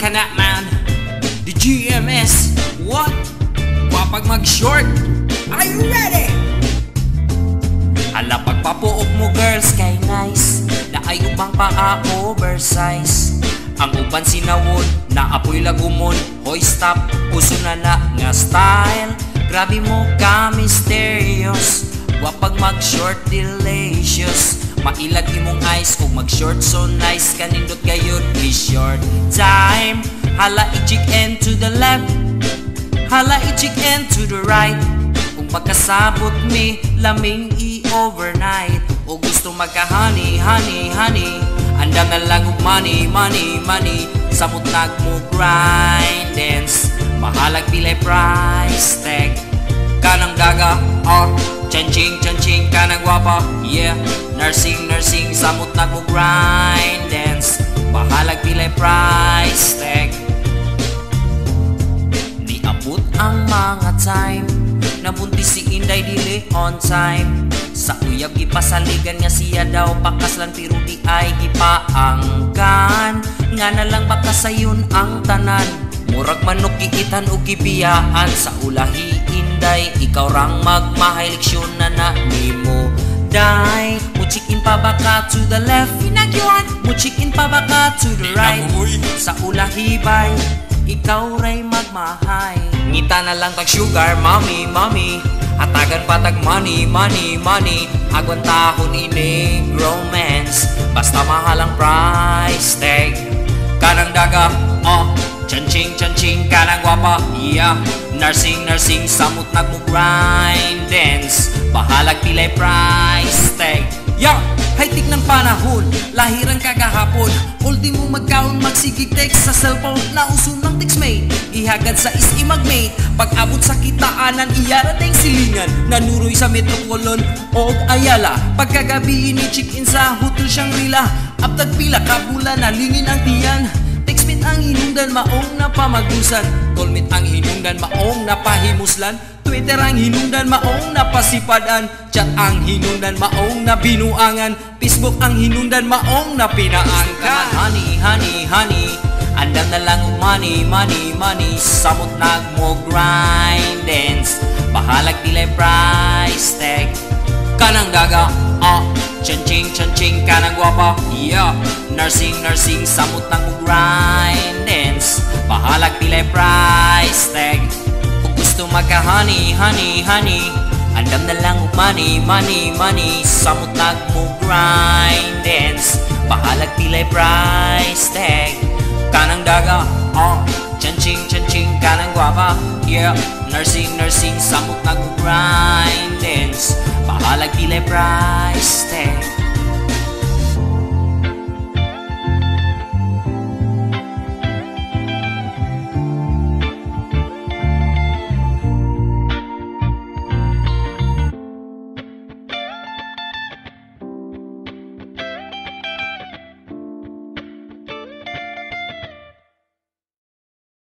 ka na man. The GMS, what? Wapag mag-short, are you ready? Hala pagpapuok mo girls kay nice, na ay ubang paa oversize. Ang uban sinawon, na apoy lagumon. Hoy stop, uso na nga style. Grabe mo ka mysterious, wapag mag-short delicious. Mailag imong eyes kung mag-short so nice. Kanindot kayo be short time. Hala i-check and to the left, hala i-check and to the right. Kung pagkasabot mi, laming i-overnight. O gusto magka-honey, honey, honey, andam na lang og money, money, money. Samot nag mo grind dance, mahalag pilay price tag. Kanang daga, oh, chanching, chanching, kanang gwapa, yeah. Nursing, nursing, samot nag mo grind dance, mahalag pilay price tag. Niabot ang mga time, nabuntis si Inday dili on time. Sa uyab gipasaligan nga siya daw pakaslan pero di ay gipaangkan. Nga na lang pakasayon ang tanan, murag manok gikitan o gibiyaan. Sa ulahi Inday, ikaw rang magmahay leksyon na na nimo day. Muchikin pa baka to the left, pinagyon. Muchikin pa baka to the right. Sa ulahi bay, ikaw ray magmahay. Ngita na lang tag sugar, mommy, mommy. Hatagan patag money, money, money. Agwan tahon ini romance, basta mahal ang price tag. Kanang daga, oh, chanching, chanching, kanang gwapa, yeah. Nursing, nursing, samot nag mo grind dance, bahalag pilay price tag. Yeah, high-tech ng panahon, lahirang kagahapon. Ulti mo magkaon, magsigig text sa cellphone. Nauso ng text mate, ihagad sa is mag-mate. Pag-abot sa kitaanan, iyara tayong silingan. Nanuroy sa Metrocolon o Ayala. Pagkagabi ini-check-in sa Hotel Shangri-La. Aptag pila, kabula na lingin ang tiyan. Textmate ang hinungdan, maong napamagusan. Callmate ang hinungdan, maong napahimuslan. Twitter ang hinungdan, maong napasipadan. Chat ang hinungdan, maong nabinuangan. Facebook ang hinungdan, maong napinaangkan. Honey, honey, honey, andam na lang og money, money, money. Samot nag mo grind dance, bahalag pilay price tag. Kanang daga, ah, chanching, chanching, kanang gwapa, yeah. Nursing, nursing, samot nag mo grind dance, bahalag pilay price tag. Gusto magka-honey, honey, honey, andam na lang og money, money, money. Samot nag mo grind dance, bahalag pilay price tag. Kanang daga, oh, chanching, chanching, kanang gwapa, yeah. Nursing, nursing, samot nag mo grind dance, bahalag pilay price tag.